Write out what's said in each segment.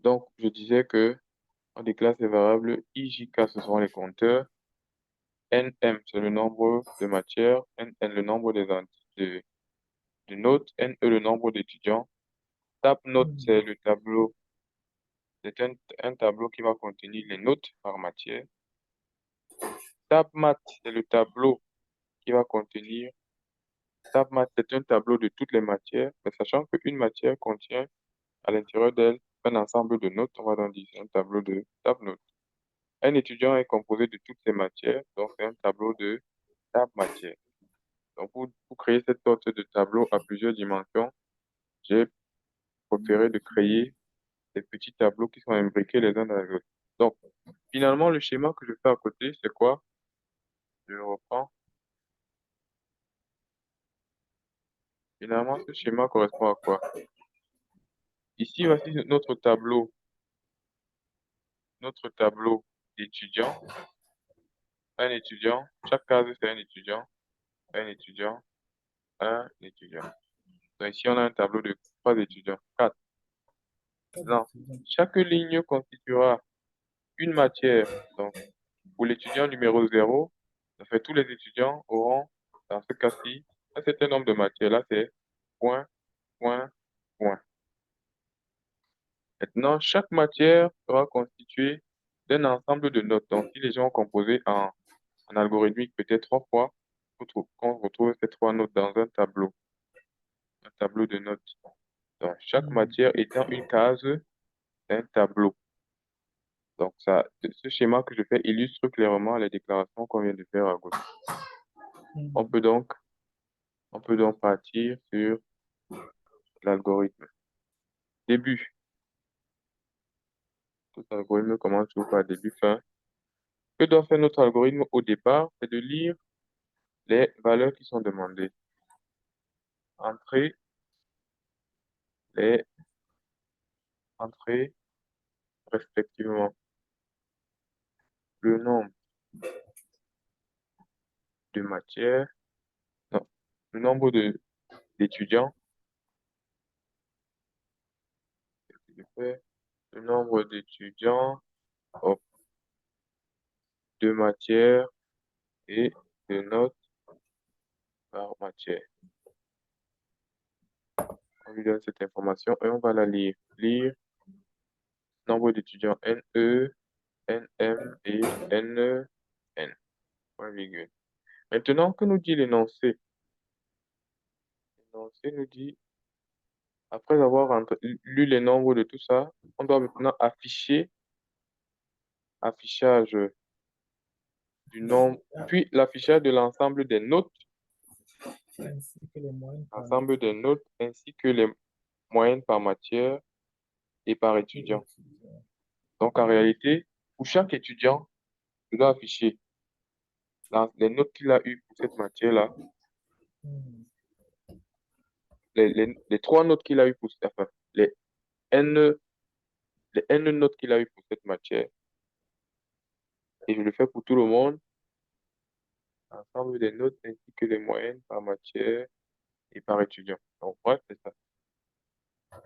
Donc, je disais que on déclare ces variables IJK, ce sont les compteurs. NM, c'est le nombre de matières. NN, le nombre de notes. NE, le nombre d'étudiants. Tab note, c'est le tableau. C'est un tableau qui va contenir les notes par matière. Tab math, c'est le tableau qui va contenir. Tab math, c'est un tableau de toutes les matières, mais sachant qu'une matière contient à l'intérieur d'elle un ensemble de notes, on va donc dire c'est un tableau de tab note. Un étudiant est composé de toutes ces matières, donc c'est un tableau de tab matière. Donc pour créer cette sorte de tableau à plusieurs dimensions, j'ai préféré de créer des petits tableaux qui sont imbriqués les uns dans les autres. Donc, finalement, le schéma que je fais à côté, c'est quoi? Je le reprends. Finalement, ce schéma correspond à quoi? Ici, voici notre tableau d'étudiants. Un étudiant, chaque case, c'est un étudiant, un étudiant, un étudiant. Donc ici, on a un tableau de trois étudiants, quatre. Non, chaque ligne constituera une matière. Donc, pour l'étudiant numéro 0, ça fait tous les étudiants auront, dans ce cas-ci, un certain nombre de matières. Là, c'est point, point, point. Maintenant, chaque matière sera constituée d'un ensemble de notes. Donc, si les gens ont composé en algorithmique peut-être trois fois, qu'on retrouve ces trois notes dans un tableau de notes. Donc, chaque matière étant une case d'un tableau. Donc, ce schéma que je fais illustre clairement les déclarations qu'on vient de faire à gauche. On peut donc, on peut donc partir sur l'algorithme. Début. Tout algorithme commence toujours par début, fin. Que doit faire notre algorithme au départ? C'est de lire les valeurs qui sont demandées. Entrer les entrées respectivement. Le nombre de matières, non, le nombre d'étudiants, le nombre d'étudiants, hop, de matières et de notes par matière. On lui donne cette information et on va la lire. Lire nombre d'étudiants NE, NM et NN. Point virgule. Maintenant, que nous dit l'énoncé? L'énoncé nous dit, après avoir lu les nombres de tout ça, on doit maintenant affichage du nombre, puis l'affichage de l'ensemble des notes, ensemble des notes ainsi que les moyennes par matière et par étudiant. Donc, en réalité, pour chaque étudiant, je dois afficher les notes qu'il a eues pour cette matière-là, les trois notes qu'il a eues enfin, N, les N notes qu'il a eues pour cette matière. Et je le fais pour tout le monde, ensemble des notes ainsi que les moyennes par matière et par étudiant. Donc, bref, c'est ça.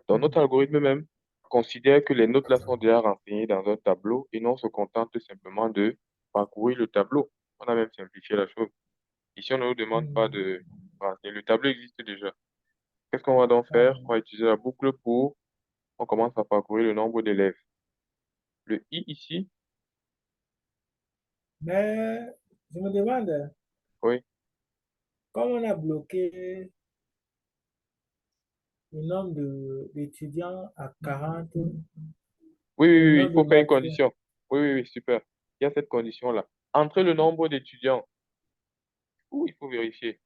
Dans notre algorithme même, considère que les notes-là sont déjà renseignées dans un tableau et non se contente simplement de parcourir le tableau. On a même simplifié la chose. Ici, on ne nous demande pas de renseigner. Le tableau existe déjà. Qu'est-ce qu'on va donc faire? On va utiliser la boucle pour, on commence à parcourir le nombre d'élèves. Le I ici, Mais je me demande, oui, comme on a bloqué le nombre d'étudiants à 40 oui, et le oui, oui, il nombre de faut faire une matières, condition. Oui, oui, oui, super. Il y a cette condition-là. Entre le nombre d'étudiants, où il faut vérifier.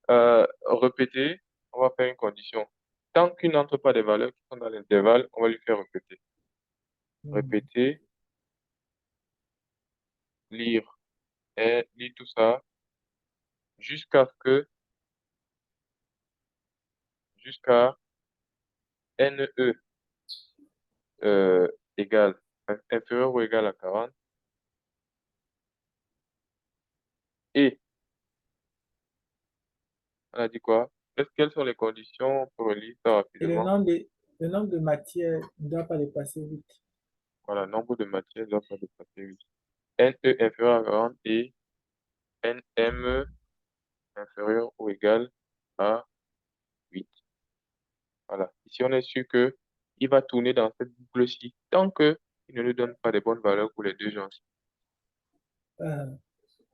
Répéter, on va faire une condition. Tant qu'il n'entre pas des valeurs qui sont dans l'intervalle, on va lui faire répéter. Répéter, lire, et lire tout ça jusqu'à ce que, jusqu'à NE euh, égale, inférieur ou égal à 40. Et, on a dit quoi? Quelles sont les conditions pour relire ça et le rapidement? nombre de, le nombre de matières ne doit pas dépasser 8. Voilà, nombre de matières ne doit pas dépasser 8. NE inférieur à 40 et NM inférieur ou égal à 8. Voilà. Ici, on est sûr que il va tourner dans cette boucle-ci tant que il ne nous donne pas de bonnes valeurs pour les deux gens. Euh,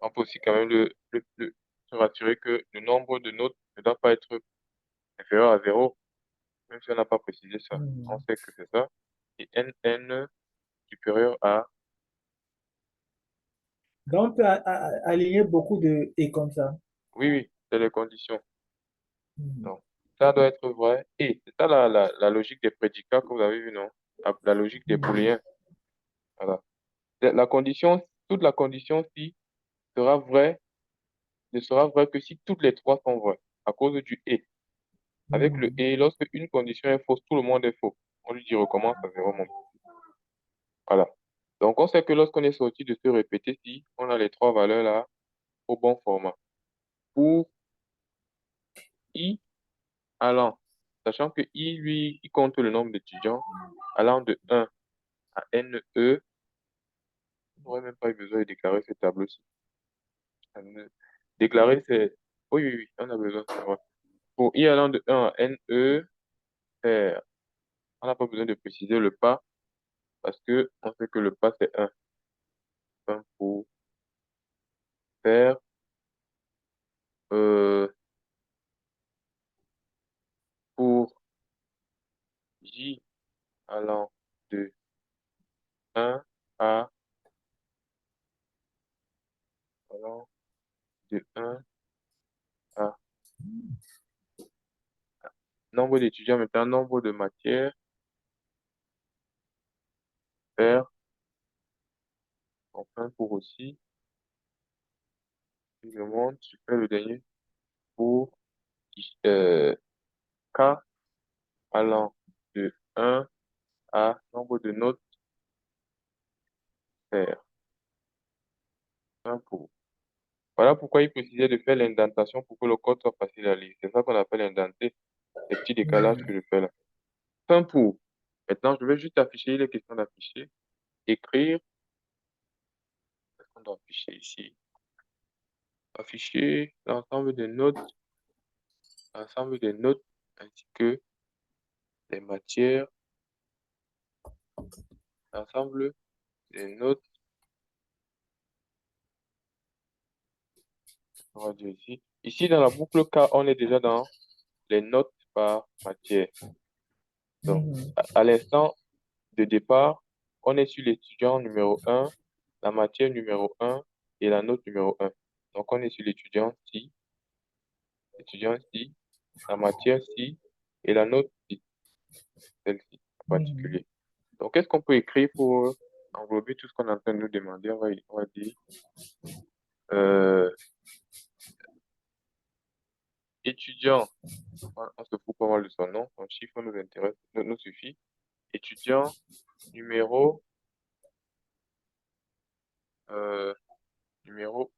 On peut aussi quand même se rassurer que le nombre de notes ne doit pas être inférieur à 0, même si on n'a pas précisé ça. On hmm. sait que c'est ça. Et NN supérieur à... Donc, on peut aligner beaucoup de et comme ça. Oui, oui, c'est les conditions. Hmm. Donc, ça doit être vrai. Et c'est ça la logique des prédicats que vous avez vu, non? La logique des Hmm. booléens. Voilà. La condition, toute la condition si sera vraie, ne sera vraie que si toutes les trois sont vraies, à cause du et. Avec le Hmm. et, lorsque une condition est fausse, tout le monde est faux. On lui dit recommence à zéro, mon. Voilà. Donc, on sait que lorsqu'on est sorti de se répéter, si on a les trois valeurs là au bon format. Pour I allant, sachant que I, lui, il compte le nombre d'étudiants allant de 1 à NE, on n'aurait même pas eu besoin de déclarer ce tableau-ci. Déclarer, c'est... Oui, oui, oui, on a besoin, c'est vrai. Pour I allant de 1 à NE, on n'a pas besoin de préciser le pas parce que on sait que le pas, c'est 1. Pour faire euh, pour J allant de 1 à allant de 1 à nombre d'étudiants, maintenant nombre de matières, faire enfin pour aussi, je demande, je fais le dernier pour euh, K allant de 1 à nombre de notes, faire un pour. Voilà pourquoi il précisait de faire l'indentation pour que le code soit facile à lire. C'est ça qu'on appelle indenter, les petits décalages Hmm. que je fais là. Fin pour. Maintenant, je vais juste afficher, il est question d'afficher, écrire, qu'est-ce qu'on doit afficher ici? Afficher l'ensemble des notes ainsi que les matières, l'ensemble des notes, on va dire ici. Ici, dans la boucle K, on est déjà dans les notes par matière. Donc, Hmm. à l'instant de départ, on est sur l'étudiant numéro 1, la matière numéro 1 et la note numéro 1. Donc, on est sur l'étudiant ci, la matière ci et la note ci, celle-ci en Hmm. particulier. Donc, qu'est-ce qu'on peut écrire pour englober tout ce qu'on est en train de nous demander? On va dire euh, étudiant, on se fout pas mal de son nom, son chiffre nous intéresse, nous suffit. Étudiant numéro, euh, numéro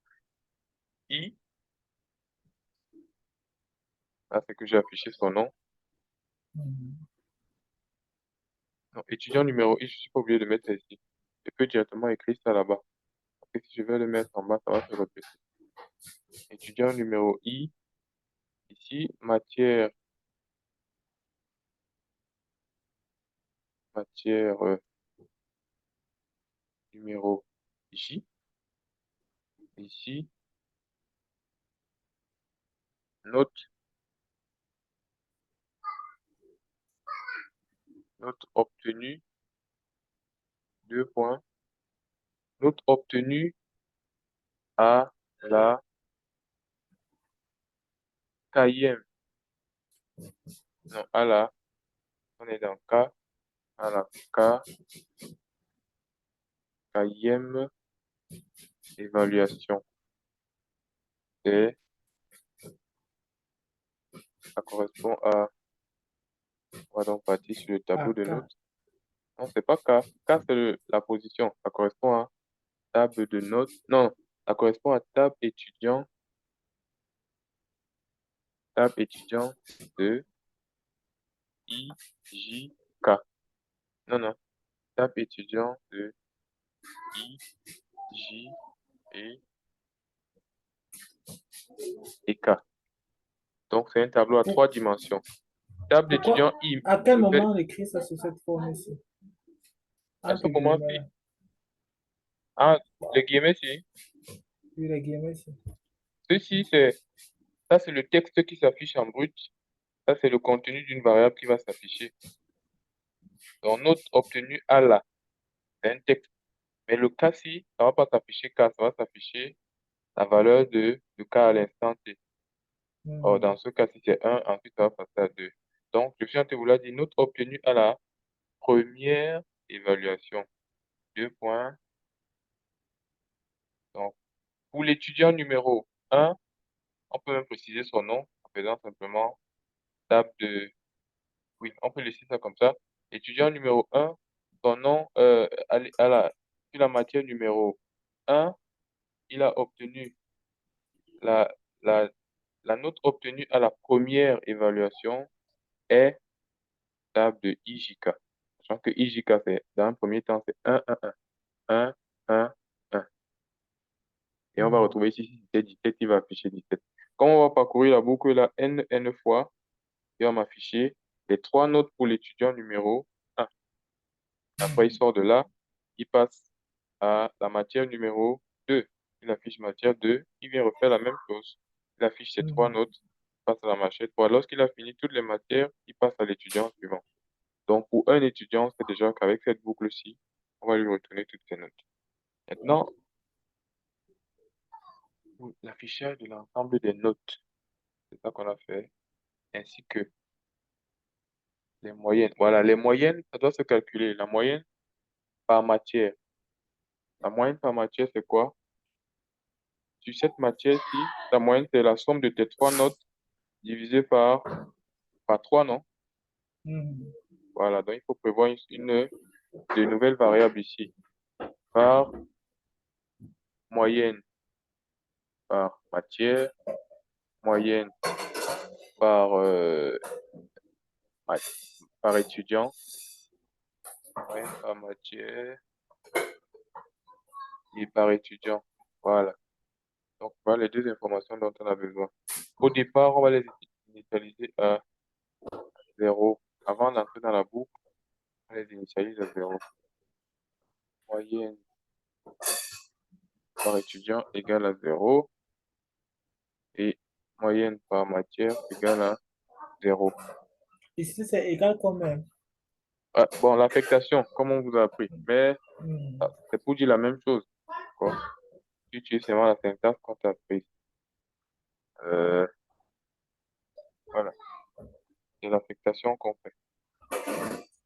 I, là c'est que j'ai affiché son nom. Hmm. Non, étudiant numéro I, je suis pas obligé de mettre ça ici. Je peux directement écrire ça là-bas. Parce que si je vais le mettre en bas, ça va se répéter. Étudiant numéro I, ici, matière numéro J, ici, note, note obtenue, 2 points, note obtenue à la Kème, non, on est dans K, à la Kème évaluation. Et ça correspond à, on va donc partir sur le tableau de AK. notes. Non, c'est pas K. K, c'est la position. Ça correspond à table de notes. Non, ça correspond à table étudiant de I, J, K. Non, non. Tape étudiant de I, J et K. Donc, c'est un tableau à 3 dimensions. Table d'étudiant Pourquoi, I à quel me fait. moment on écrit ça sur cette forme-ci? À ce Entre guillemets, moment-ci, là. ah, les guillemets, si. Oui, les guillemets, ici. Ceci, ça, c'est le texte qui s'affiche en brut. Ça, c'est le contenu d'une variable qui va s'afficher. Donc, note obtenue à la, c'est un texte. Mais le cas-ci, ça ne va pas s'afficher K, ça va s'afficher la valeur de K à l'instant T. Or, Hmm. dans ce cas-ci, c'est 1, ensuite, ça va passer à 2. Donc, je suis en train de vous la dire, note obtenue à la première évaluation. Deux points. Donc, pour l'étudiant numéro 1, on peut même préciser son nom en faisant simplement table de. Oui, on peut laisser ça comme ça. Étudiant numéro 1, son nom sur la matière numéro 1, il a obtenu la, la, la note obtenue à la première évaluation est table de IJK. Sachant que IJK, c'est, dans un premier temps, c'est 1, 1, 1, 1, 1, 1. Et on va Hmm. retrouver ici, si c'était 17, il va afficher 17. Comme on va parcourir la boucle là n fois, il va m'afficher les 3 notes pour l'étudiant numéro 1. Après, il sort de là, il passe à la matière numéro 2. Il affiche matière 2, il vient refaire la même chose. Il affiche ses 3 Hmm. notes, il passe à la matière 3. Lorsqu'il a fini toutes les matières, il passe à l'étudiant suivant. Donc, pour un étudiant, c'est déjà qu'avec cette boucle-ci, on va lui retourner toutes ses notes. Maintenant, pour l'affichage de l'ensemble des notes, c'est ça qu'on a fait, ainsi que les moyennes. Voilà, les moyennes, ça doit se calculer. La moyenne par matière. La moyenne par matière, c'est quoi? Sur cette matière-ci, la moyenne, c'est la somme de tes 3 notes divisé par 3, non? Hmm. Voilà, donc il faut prévoir de nouvelles variables ici. Par moyenne par matière, moyenne par, ma- par étudiant, moyenne par matière et par étudiant. Voilà. Donc, voilà les deux informations dont on a besoin. Au départ, on va les initialiser à 0. Avant d'entrer dans la boucle, on les initialise à 0. Moyenne par étudiant égale à 0 et moyenne par matière égale à 0. Ici, c'est égal quand même. Ah, bon, l'affectation, comme on vous a appris, mais Hmm. c'est pour dire la même chose. Quoi. Tu utilises seulement la syntaxe qu'on t'a appris. Euh, voilà, c'est l'affectation qu'on fait.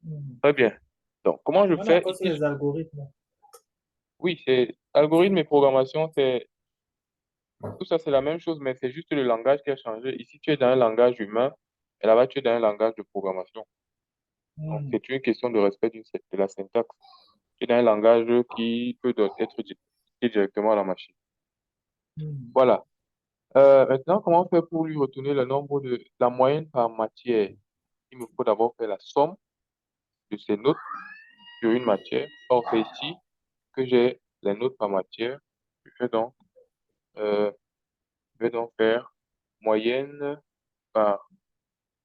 Hmm. Très bien. Donc, comment je On a fais encore sur ici? les algorithmes. Oui, c'est algorithme et programmation, c'est tout ça, c'est la même chose, mais c'est juste le langage qui a changé. Ici, tu es dans un langage humain, et là-bas, tu es dans un langage de programmation. Donc, Hmm. c'est une question de respect de la syntaxe. Tu es dans un langage qui peut être dicté directement à la machine. Hmm. Voilà. Maintenant, comment on fait pour lui retourner le nombre de la moyenne par matière? Il me faut d'abord faire la somme de ces notes sur une matière. Or, c'est ici que j'ai les notes par matière. Je fais donc, euh, je vais donc faire moyenne par,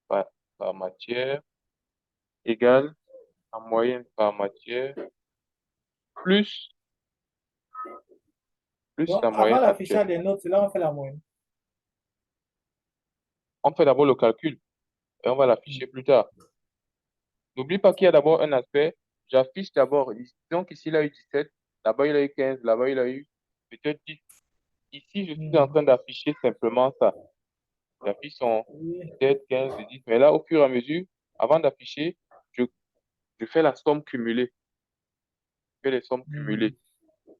par, par matière égale à moyenne par matière plus, plus Donc, la avant moyenne actuelle. l'affichage des notes, là, on fait la moyenne. On fait d'abord le calcul et on va l'afficher plus tard. N'oublie pas qu'il y a d'abord un aspect. J'affiche d'abord. Donc ici, il a eu 17. Là-bas, il a eu 15. Là-bas, il a eu peut-être 10. Ici, je suis en Hmm. train d'afficher simplement ça. J'affiche son Oui. 17, 15, 10. Mais là, au fur et à mesure, avant d'afficher, je, je fais la somme cumulée. Je fais les sommes Hmm. cumulées.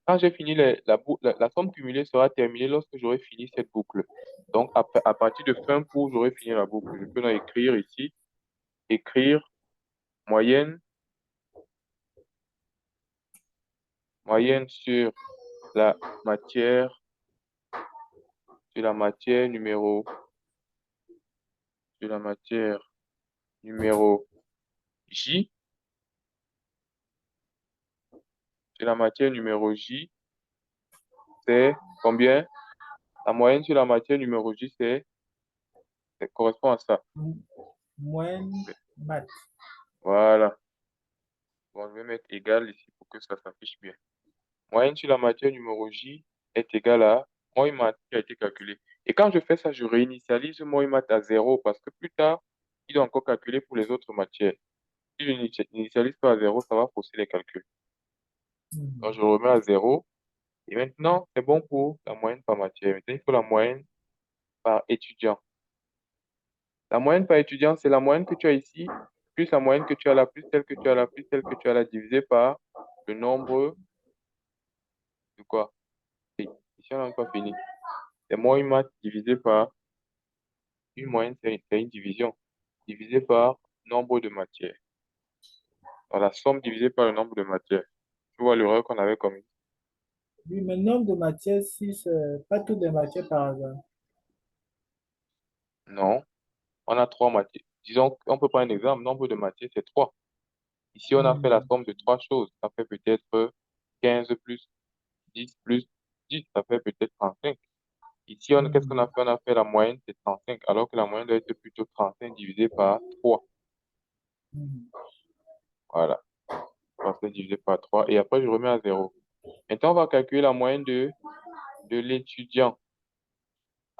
Quand j'ai fini la somme cumulée sera terminée lorsque j'aurai fini cette boucle. Donc, à partir de fin cours, j'aurai fini la boucle. Je peux donc écrire ici, écrire moyenne, moyenne la matière, sur la matière numéro, sur la matière numéro J, sur la matière numéro J, c'est combien? La moyenne sur la matière numéro J, ça correspond à ça. Moyenne maths. Voilà. Bon, je vais mettre égal ici pour que ça s'affiche bien. Moyenne sur la matière numéro J est égale à moyenne maths qui a été calculée. Et quand je fais ça, je réinitialise moyenne maths à 0 parce que plus tard, il doit encore calculer pour les autres matières. Si je n'initialise pas à 0, ça va fausser les calculs. Donc, je remets à 0. Et maintenant, c'est bon pour la moyenne par matière. Maintenant, il faut la moyenne par étudiant. La moyenne par étudiant, c'est la moyenne que tu as ici, plus la moyenne que tu as là, plus celle que tu as là, plus celle que tu as là, divisé par le nombre de quoi? Et ici, on n'a pas fini. C'est moyenne maths divisé par une moyenne, c'est une division. Divisé par nombre de matières. Alors, la somme divisée par le nombre de matières. Tu vois l'erreur qu'on avait commise? Oui, mais nombre de matières, si c'est pas toutes les matières par hasard. Non. On a trois matières. Disons, on peut prendre un exemple. Nombre de matières, c'est 3. Ici, on a fait la Hmm. somme de trois choses. Ça fait peut-être 15 plus 10 plus 10. Ça fait peut-être 35. Ici, qu'est-ce qu'on a Hmm. fait? On a fait la moyenne, c'est 35. Alors que la moyenne doit être plutôt 35 divisé par 3. Hmm. Voilà. 35 divisé par 3. Et après, je remets à 0. Maintenant, on va calculer la moyenne de l'étudiant.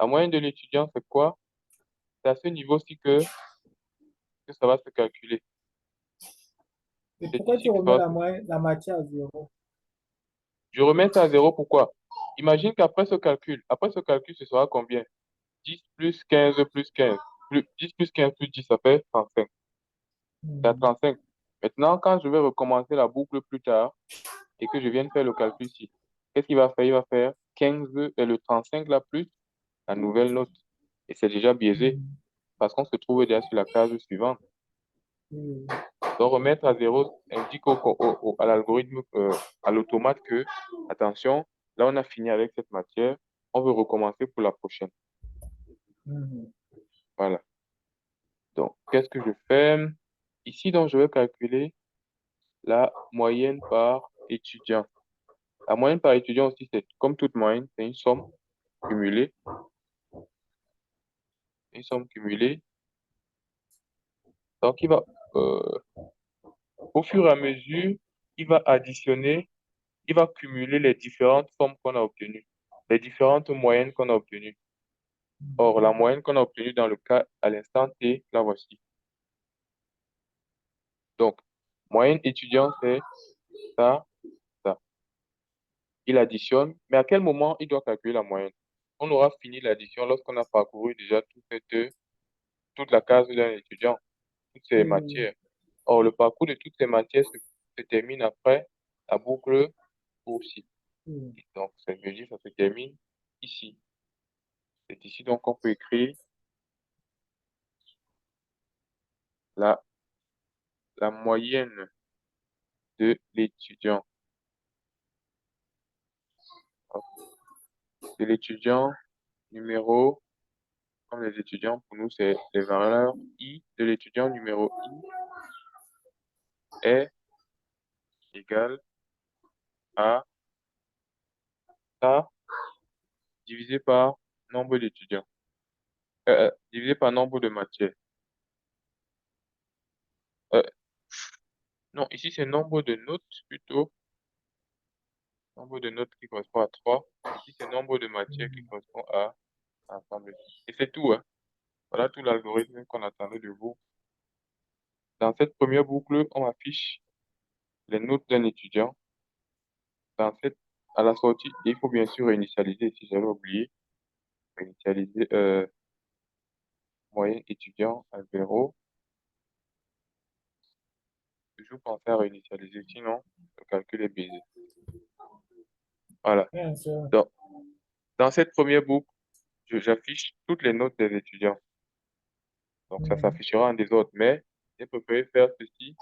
La moyenne de l'étudiant, c'est quoi? C'est à ce niveau-ci que ça va se calculer. Et C'est pourquoi tu ici que ça remets va se... la matière à zéro? Je remets ça à 0, pourquoi? Imagine qu'après ce calcul, ce sera combien? 10 plus 15 plus 15. 10 plus 15 plus 10, ça fait 35. C'est à Hmm. 35. Maintenant, quand je vais recommencer la boucle plus tard et que je vienne faire le calcul ici, qu'est-ce qu'il va faire? Il va faire 15 et le 35 là plus la nouvelle note. Et c'est déjà biaisé Hmm. parce qu'on se trouve déjà sur la case suivante. Hmm. Donc, remettre à 0 indique à l'algorithme, à l'automate que, attention, là, on a fini avec cette matière, on veut recommencer pour la prochaine. Hmm. Voilà. Donc, qu'est-ce que je fais? Ici, donc, je vais calculer la moyenne par étudiant. La moyenne par étudiant aussi, c'est comme toute moyenne, c'est une somme cumulée. Une somme cumulée. Donc, euh, au fur et à mesure, il va additionner, il va cumuler les différentes sommes qu'on a obtenues, les différentes moyennes qu'on a obtenues. Or, la moyenne qu'on a obtenue dans le cas à l'instant T, la voici. Donc, moyenne étudiant, c'est ça, ça. Il additionne, mais à quel moment il doit calculer la moyenne? On aura fini l'addition lorsqu'on a parcouru déjà toute la case d'un étudiant, toutes ces Oui, matières. Or, le parcours de toutes ces matières se termine après la boucle aussi. oui, Donc, ça veut dire que ça se termine ici. C'est ici donc qu'on peut écrire la, la moyenne de l'étudiant. De l'étudiant numéro, comme les étudiants, pour nous, c'est les valeurs I de l'étudiant numéro I est égal à ça divisé par nombre d'étudiants, divisé par nombre de matières. Euh, non, ici, c'est nombre de notes plutôt. Nombre de notes qui correspond à 3. Ici, c'est nombre de matières qui correspond à ensemble. Et c'est tout, hein. Voilà tout l'algorithme qu'on attendait de vous. Dans cette première boucle, on affiche les notes d'un étudiant. Dans cette, à la sortie, il faut bien sûr réinitialiser, si j'avais oublié, réinitialiser moyenne étudiant à 0. Toujours penser à réinitialiser, sinon le calcul est biaisé. Voilà. bien sûr. Donc, dans cette première boucle, j'affiche toutes les notes des étudiants. Donc, ça Hmm. s'affichera en désordre. Mais j'ai préféré faire ceci,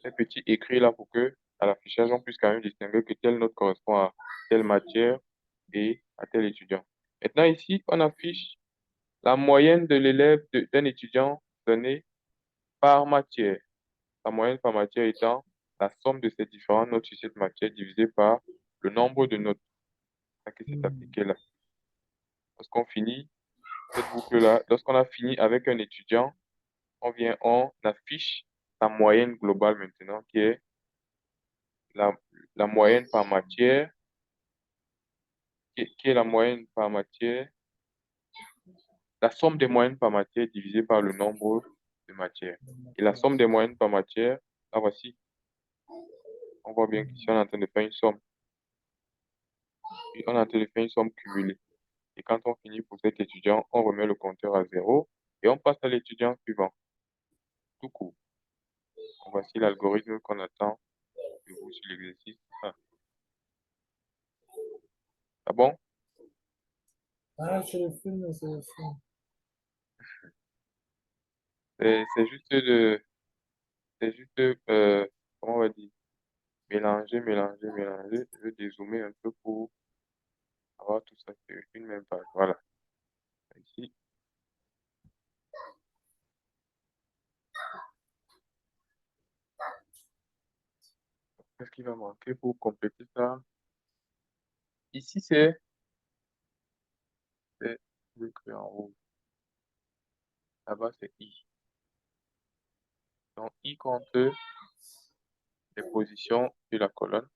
un petit écrit là pour que, à l'affichage, on puisse quand même distinguer que telle note correspond à telle matière et à tel étudiant. Maintenant, ici, on affiche la moyenne de l'élève d'un étudiant donné par matière. la moyenne par matière étant la somme de ces différentes notes sur cette matière divisée par le nombre de notes à qui c'est Mhm. appliqué là. Lorsqu'on finit cette boucle-là, lorsqu'on a fini avec un étudiant, on affiche la moyenne globale maintenant, qui est la, la moyenne par matière, qui est la moyenne par matière, la somme des moyennes par matière divisée par le nombre de matières. Et la somme des moyennes par matière, là voici, on voit bien qu'ici on est en train de faire une somme. Et on est en train de faire une somme cumulée. Et quand on finit pour cet étudiant, on remet le compteur à 0 et on passe à l'étudiant suivant, tout court. Donc, voici l'algorithme qu'on attend de vous sur l'exercice 1. Ah bon? Ah, c'est le film, c'est le film. C'est juste c'est juste, comment on va dire, mélanger. Je vais dézoomer un peu pour avoir tout ça sur une même page. Voilà. Ici, qu'est-ce qui va manquer pour compléter ça? Ici, je vais écrire en haut. Là-bas, c'est I. Donc, I compte les positions de la colonne.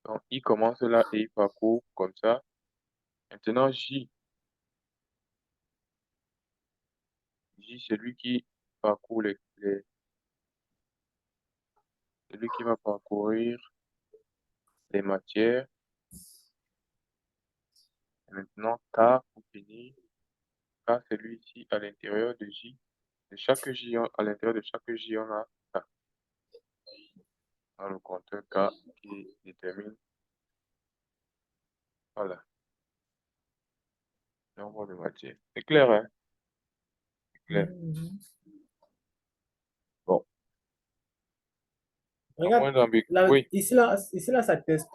Donc, I commence là et il parcourt comme ça. Maintenant, J, c'est lui qui parcourt celui qui va parcourir les matières. Et maintenant, K, pour finir, K, c'est lui ici à l'intérieur de J. De chaque J, à l'intérieur de chaque J, on a K. Dans le compteur K qui détermine, voilà, le nombre de matières. C'est clair, hein? C'est clair. Mhm. Bon, à Regarde, moins d'ambiguïté. là, Oui. ici, là, ça teste.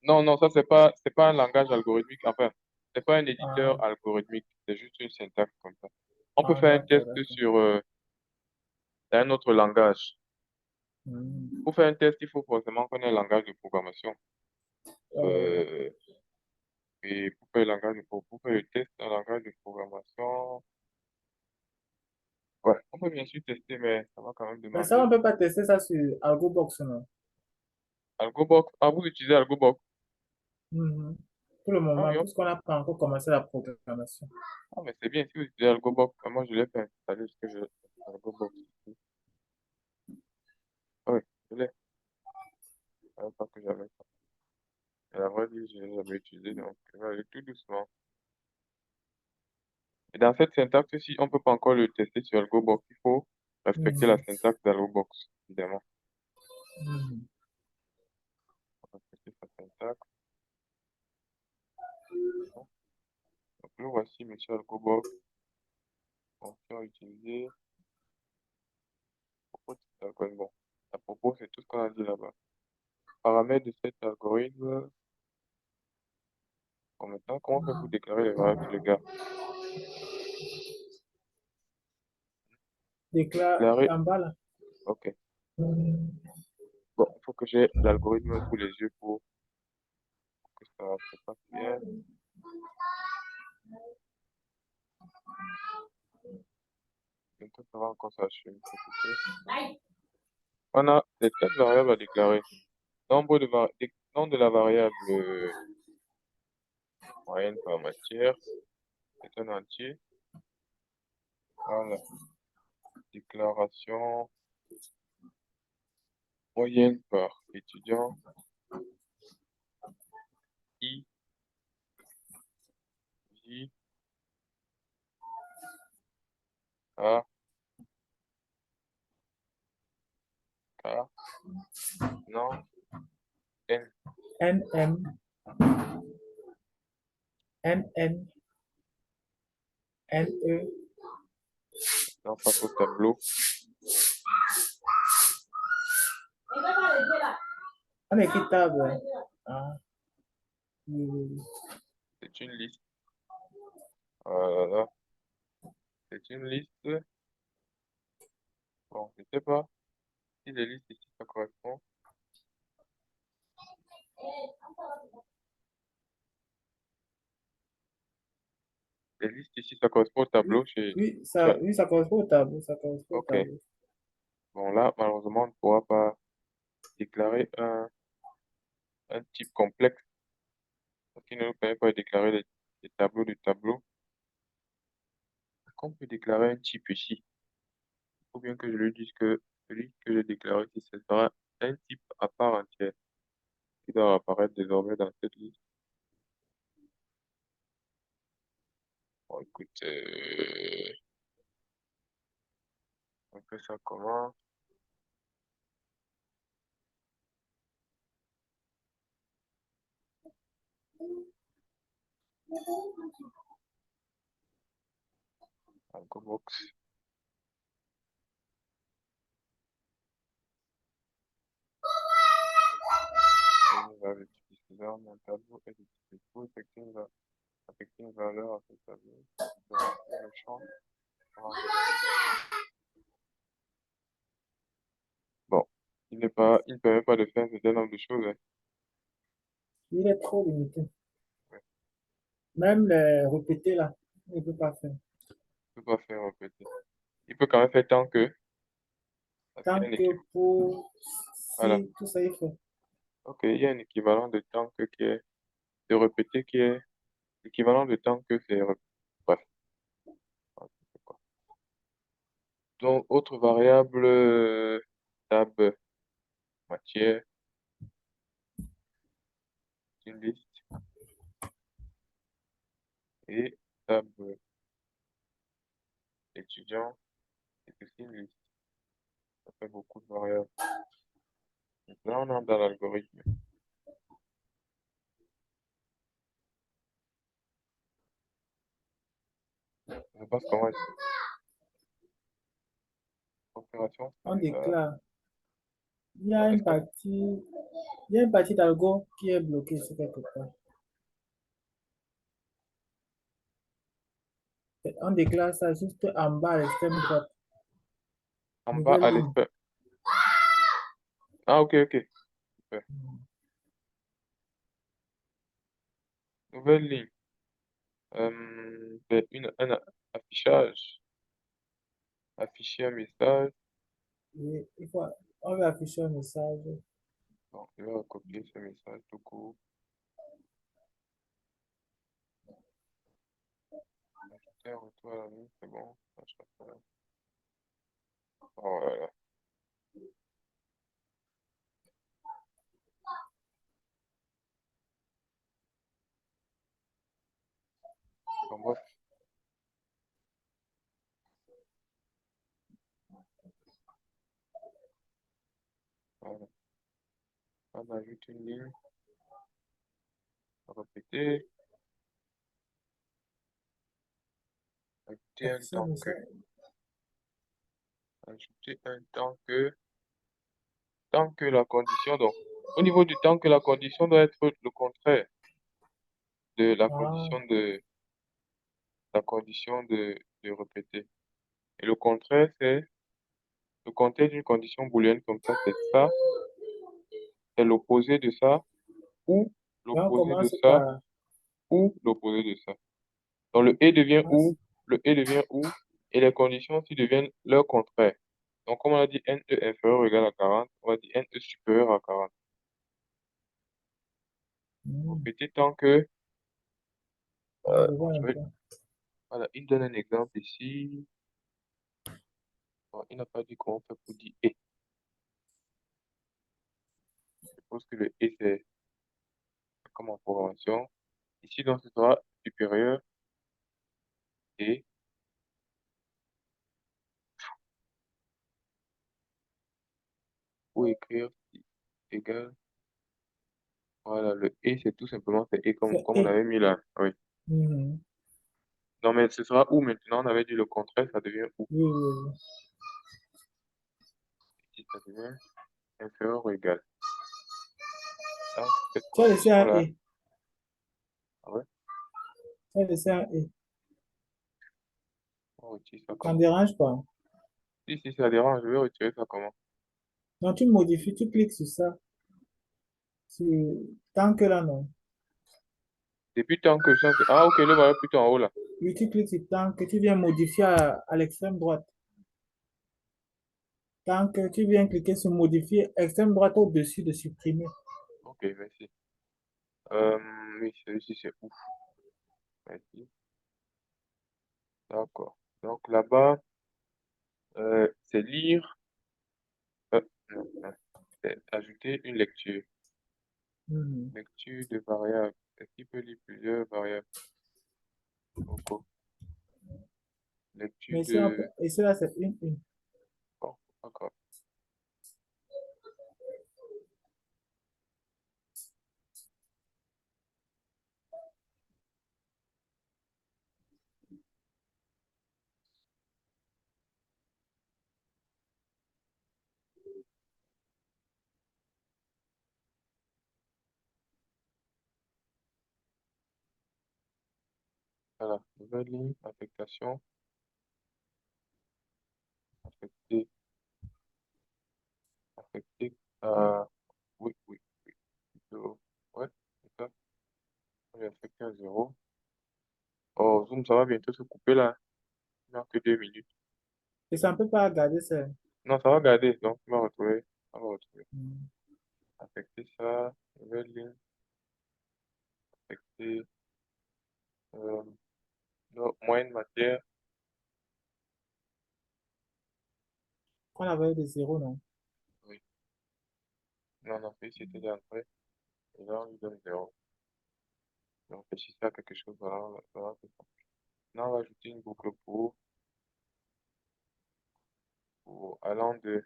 Non, non, ça, c'est pas un langage algorithmique. Enfin, c'est pas un Ah, éditeur algorithmique. C'est juste une syntaxe comme ça. On peut ah, faire un d'accord, test d'accord. sur un autre langage. Mhm. Pour faire un test, il faut forcément connaître un langage de programmation. Euh, Euh, et pour faire pour faire le test, un langage de programmation, ouais, on peut bien sûr tester, mais ça va quand même mais ça, on demander. ne peut pas tester ça sur AlgoBox, non? AlgoBox, ah, vous utilisez AlgoBox? Mhm. Pour le Ah oui, moment, puisqu'on n'a pas encore commencé la programmation. ah, mais c'est bien, si vous utilisez AlgoBox, moi je l'ai fait installer parce que je AlgoBox ici. Ah oui, je l'ai. Je savais pas que j'avais ça. Et la vraie vie, je l'ai jamais utilisé, donc je vais aller tout doucement. Et dans cette syntaxe-ci, on peut pas encore le tester sur AlgoBox. Il faut respecter la Mhm. syntaxe d'AlgoBox, évidemment. Mhm. Respecter sa syntaxe. Donc le voici, monsieur AlgoBox. Fonction utilisée. Propos de cet algorithme. Bon, à propos, c'est tout ce qu'on a dit là-bas. Paramètres de cet algorithme. Bon, maintenant, comment on fait pour déclarer les variables, les gars? Déclare Déclarer, en bas là. ok. Bon, il faut que j'ai l'algorithme sous les yeux pour que ça se passe bien. Bientôt, ça va encore s'afficher. On a les 4 variables à déclarer. Nom de la variable moyenne par matière est un entier. Voilà. Déclaration moyenne par étudiant. I, J, A, K, non, N. NM, NN, NE, Là, on passe au tableau. On écrit table. Ah, oui, oui, oui. C'est une liste. Voilà, c'est une liste. Bon, je sais pas si les listes ici, ça correspond. Les listes ici, ça correspond au Oui, tableau oui, ça correspond au tableau. Ça correspond au Ok. tableau. Bon, là, malheureusement, on ne pourra pas déclarer un type complexe parce qu'il ne nous permet pas de déclarer les tableaux du tableau. Est-ce qu'on peut déclarer un type ici? Il faut bien que je lui dise que celui que j'ai déclaré ici, ce sera un type à part entière qui doit apparaître désormais dans cette liste. Bon, écoute, on fait ça comment? Algobox. On va utiliser mon tableau et il faut affecter une valeur à ce tableau. Donc, le champ. Voilà. Bon, il ne permet pas de faire un certain nombre de choses, hein. Il est trop limité. Ouais, Même les répéter là, il ne peut pas faire. il ne peut pas faire répéter. Il peut quand même faire tant que, parce qu'il y Tant a un que équivalent. pour Voilà. si tout ça, il faut. Ok, il y a un équivalent de temps que qui est de répéter qui est l'équivalent de temps que c'est répété. Bref, n'importe quoi. Donc, autre variable, tab matière, une liste et tab étudiant, c'est aussi une liste. Ça fait beaucoup de variables. Donc là, on est dans l'algorithme. Ça se passe comment ici? Opération On standard. déclare. Il y Bon, a est-ce une que partie, il y a une partie d'algo qui est bloquée sur quelque part. On déclare ça juste en bas à l'extrême droite. en bas Nouvelle à ligne. l'espace. Ah, ok, ok. Super. Nouvelle ligne. C'est un affichage. Afficher un message. Et on va afficher un message. Donc, je vais recopier ce message tout court. Ajouter un retour à la ligne, c'est bon. Ça, je fais ça. Oh, voilà. Bon, bref, voilà. On ajoute une ligne. Répéter. Ajouter un Afficher un temps que. message. Ajouter un temps que. Tant que la condition, donc, au niveau du temps que la condition doit être le contraire de Ah, la condition de répéter. Et le contraire, c'est le contraire d'une condition booléenne comme ça, c'est l'opposé de ça, ou et on l'opposé de commence ça, par. ou l'opposé de ça. Donc le et devient Ah, ou, le et devient ou, et les conditions aussi deviennent leur contraire. Donc comme on a dit NE inférieur ou égal à 40, on va dire NE supérieur à 40. hmm, Répéter tant que, je bon, vois un peu. voilà, il donne un exemple ici. Bon, il n'a pas dit comment on fait pour dire et. Je suppose que le et c'est comme en programmation. Ici, donc, ce sera supérieur et ou écrire si égal. Voilà, le et, c'est tout simplement c'est et C'est comme on et. avait mis là. Oui. Mhm. Non, mais ce sera ou maintenant, on avait dit le contraire, ça devient ou. Oui, oui, oui. Ici, ça devient inférieur ou égal. Dans cette Tu as laissé un position-là. et. Ah ouais, Tu as laissé un et. on retire ça Ça ne comment? dérange pas. Si ça dérange, je vais retirer ça comment? Donc, tu modifies, tu cliques sur ça. Tant que là, non. Depuis tant que ça, ah ok, le voilà plutôt en haut là. Oui, tu cliques sur tant que tu viens modifier à l'extrême droite. Tant que tu viens cliquer sur modifier, extrême droite au-dessus de supprimer. Ok, merci. Euh, oui, celui-ci c'est ouf. Merci. D'accord. Donc là-bas, c'est lire. Non, non. C'est ajouter une lecture. Mhm. Lecture de variables. Est-ce qu'il peut lire plusieurs variables? Ok. Lecture Mais ici, de... ici là, c'est une. Bon, d'accord. Voilà. Nouvelle ligne, affectation, affecté, affecté. Oui, oui, oui. Plutôt. Ouais, c'est ça. On va affecter un zéro. Oh, Zoom, ça va bientôt se couper là. Il n'y a que 2 minutes. Et ça ne peut pas garder ça. Non, ça va garder. Donc, on va retrouver. On va retrouver. Mhm. Affecter ça. Nouvelle ligne. Affecter. Euh, non, moyenne matière. Quand la valeur de zéro, non. Oui. Non, non, oui, c'était d'entrée. Et là, on lui donne zéro. Donc, réfléchissez à quelque chose. Voilà, voilà, c'est ça. Là, on va ajouter une boucle pour allant de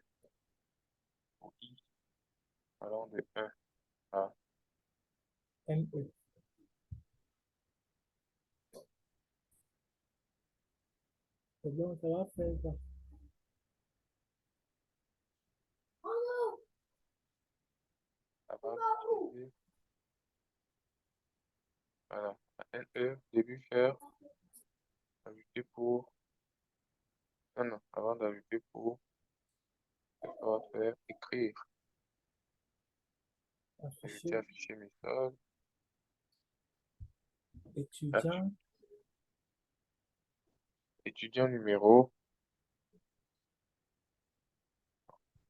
pour i, allant de 1 à NE. C'est bon, ça va faire ça. ça va utiliser. Voilà. NE, début faire, ajouter pour. Non, non, avant d'ajouter pour, ça va faire écrire. Ajouter Afficher. afficher message. Étudiant. Étudiant numéro.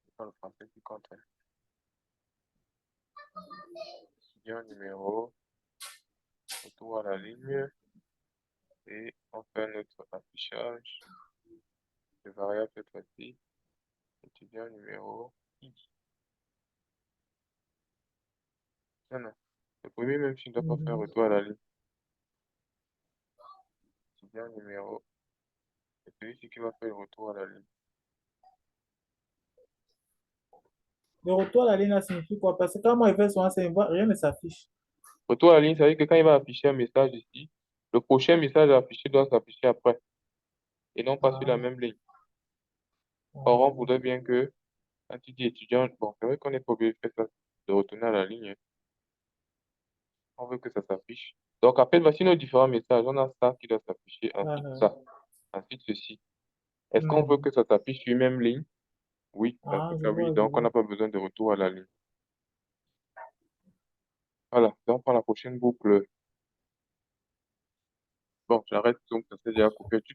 C'est pas le français qui compte, hein. Étudiant numéro. Retour à la ligne. Et on fait notre affichage de variable cette fois-ci. Étudiant numéro I. Non, non. Le premier, même s'il ne doit pas faire Mhm. retour à la ligne. Étudiant numéro. C'est celui-ci qui va faire le retour à la ligne. Le retour à la ligne, là, signifie quoi? Parce que quand moi, je fais souvent, rien ne s'affiche. Retour à la ligne, ça veut dire que quand il va afficher un message ici, le prochain message affiché doit s'afficher après et non pas sur la Ah, même ligne. ah, Or, je on vois. voudrait bien que, quand tu dis étudiant, bon, c'est vrai qu'on n'est pas obligé de faire ça, de retourner à la ligne, hein. On veut que ça s'affiche. Donc, après, voici nos différents messages. On a ça qui doit s'afficher, Ah, ensuite ah. ça, ensuite ceci. Est-ce qu'on veut Mhm. que ça s'affiche sur une même ligne? Oui, dans ce Ah, je cas, oui. vois, je Donc, on vois. n'a pas besoin de retour à la ligne. Voilà. Donc, pour la prochaine boucle, bon, j'arrête, donc ça s'est déjà coupé. Tu